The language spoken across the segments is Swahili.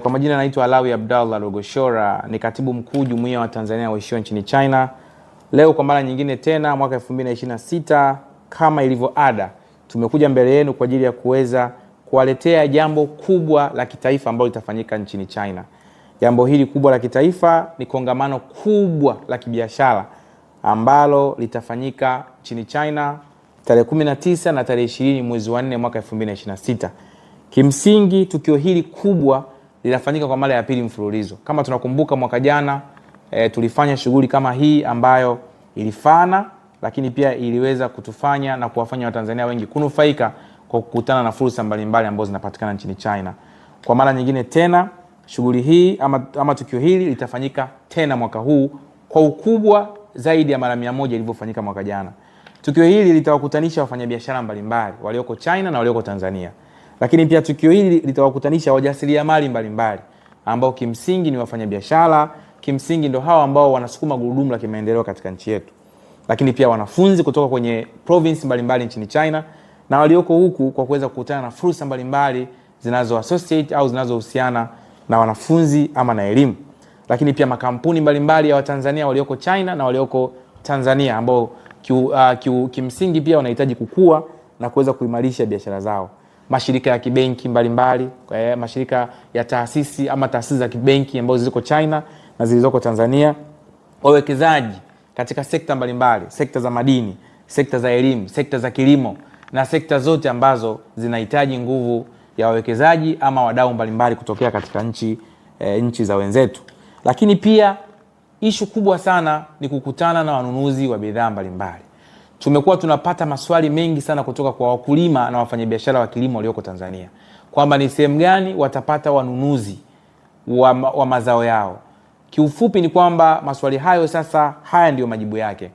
Kwa majina naitwa Alawi Abdallah Rogoshora, ni katibu mkuu Jumuiya wa Tanzania waishio nchini China. Leo kwa mara nyingine tena mwaka 2026 kama ilivyo ada, tumekuja mbele yenu kwa ajili ya kuweza kuwaletea jambo kubwa la kitaifa ambalo litafanyika nchini China. Jambo hili kubwa la kitaifa ni kongamano kubwa la kibiashara ambalo litafanyika nchini China tarehe 19 na tarehe 20 mwezi wa 4 mwaka 2026. Kimsingi tukio hili kubwa linafanyika kwa mara ya pili mfululizo. Kama tunakumbuka mwaka jana tulifanya shughuli kama hii ambayo ilifana, lakini pia iliweza kutufanya na kuwafanya Watanzania wengi kunufaika kwa kukutana na fursa mbalimbali ambazo zinapatikana nchini China. Kwa mara nyingine tena shughuli hii ama tukio hili litafanyika tena mwaka huu kwa ukubwa zaidi ya mara 100 ilivyofanyika mwaka jana. Tukio hili litawakutanisha wafanyabiashara mbalimbali walioko China na walioko Tanzania. Lakini pia tukio hili litawakutanisha wajasiriamali mbalimbali ambao kimsingi ni wafanyabiashara, kimsingi ndio hao ambao wanasukuma gurudumu la kimaendeleo katika nchi yetu. Lakini pia wanafunzi kutoka kwenye province mbalimbali nchini China na walioko huku kwa kuweza kukutana na fursa mbalimbali zinazo associate au zinazohusiana na wanafunzi ama na elimu. Lakini pia makampuni mbalimbali ya Watanzania walioko China na walioko Tanzania ambao kimsingi pia wanahitaji kukua na kuweza kuimarisha biashara zao. Mashirika ya kibenki mbalimbali, mashirika ya taasisi ama taasisi za kibenki ambazo ziko China na zilizoko Tanzania, wawekezaji katika sekta mbalimbali, sekta za madini, sekta za elimu, sekta za kilimo na sekta zote ambazo zinahitaji nguvu ya wawekezaji ama wadau mbalimbali kutokea katika nchi za wenzetu. Lakini pia ishu kubwa sana ni kukutana na wanunuzi wa bidhaa mbalimbali. Tumekuwa tunapata maswali mengi sana kutoka kwa wakulima na wafanyabiashara wa kilimo walioko Tanzania kwamba ni sehemu gani watapata wanunuzi wa mazao yao. Kiufupi ni kwamba maswali hayo sasa haya ndio majibu yake.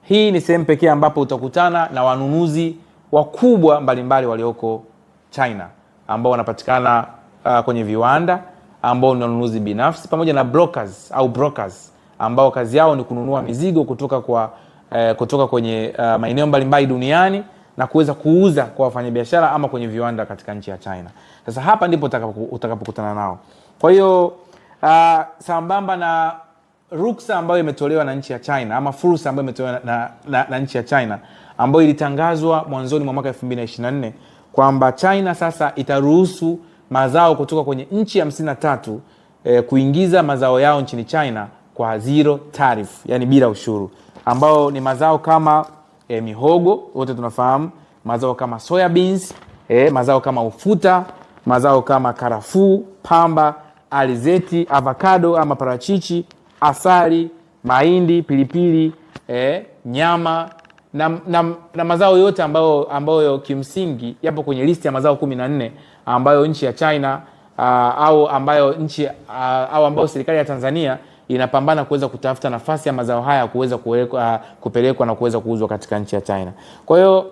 Hii ni sehemu pekee ambapo utakutana na wanunuzi wakubwa mbalimbali walioko China ambao wanapatikana kwenye viwanda, ambao ni wanunuzi binafsi pamoja na brokers ambao kazi yao ni kununua mizigo kutoka kwenye maeneo mbalimbali duniani na kuweza kuuza kwa wafanyabiashara ama kwenye viwanda katika nchi ya China. Sasa hapa ndipo utakapokutana nao. Kwa hiyo sambamba na ruksa ambayo imetolewa na nchi ya China ama fursa ambayo imetolewa na nchi ya China ambayo ilitangazwa mwanzoni mwa mwaka 2024 kwamba China sasa itaruhusu mazao kutoka kwenye nchi 53 kuingiza mazao yao nchini China kwa zero tariff, yani bila ushuru, ambao ni mazao kama mihogo, wote tunafahamu, mazao kama soya beans, mazao kama ufuta, mazao kama karafuu, pamba, alizeti, avocado ama parachichi, asali, mahindi, pilipili, nyama na mazao yote ambayo kimsingi yapo kwenye listi ya mazao 14 ambayo nchi ya China ambayo serikali ya Tanzania inapambana kuweza kutafuta nafasi ya mazao haya kuweza kupelekwa na kuweza kuuzwa katika nchi ya China. Kwa hiyo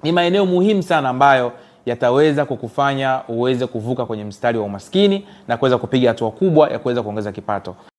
ni maeneo muhimu sana ambayo yataweza kukufanya uweze kuvuka kwenye mstari wa umaskini na kuweza kupiga hatua kubwa ya kuweza kuongeza kipato.